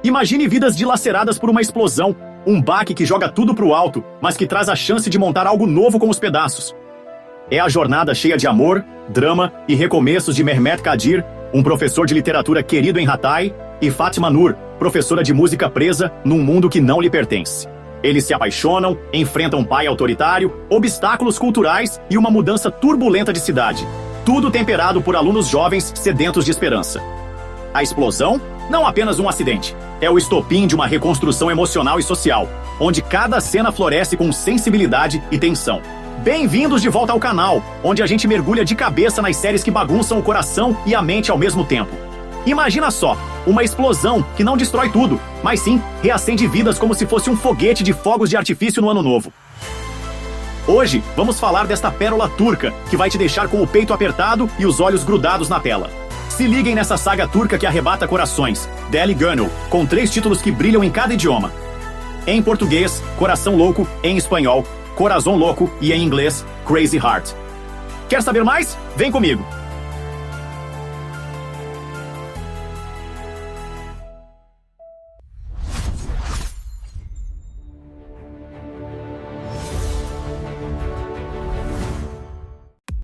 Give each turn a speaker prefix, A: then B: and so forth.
A: Imagine vidas dilaceradas por uma explosão, um baque que joga tudo pro alto, mas que traz a chance de montar algo novo com os pedaços. É a jornada cheia de amor, drama e recomeços de Mehmet Kadir, um professor de literatura querido em Hatay, e Fatima Nur, professora de música presa num mundo que não lhe pertence. Eles se apaixonam, enfrentam um pai autoritário, obstáculos culturais e uma mudança turbulenta de cidade. Tudo temperado por alunos jovens sedentos de esperança. A explosão? Não apenas um acidente. É o estopim de uma reconstrução emocional e social, onde cada cena floresce com sensibilidade e tensão. Bem-vindos de volta ao canal, onde a gente mergulha de cabeça nas séries que bagunçam o coração e a mente ao mesmo tempo. Imagina só, uma explosão que não destrói tudo, mas sim reacende vidas como se fosse um foguete de fogos de artifício no Ano Novo. Hoje, vamos falar desta pérola turca, que vai te deixar com o peito apertado e os olhos grudados na tela. Se liguem nessa saga turca que arrebata corações, Deli Gönül, com 3 títulos que brilham em cada idioma. Em português, Coração Louco, em espanhol, Corazón Louco e em inglês, Crazy Heart. Quer saber mais? Vem comigo!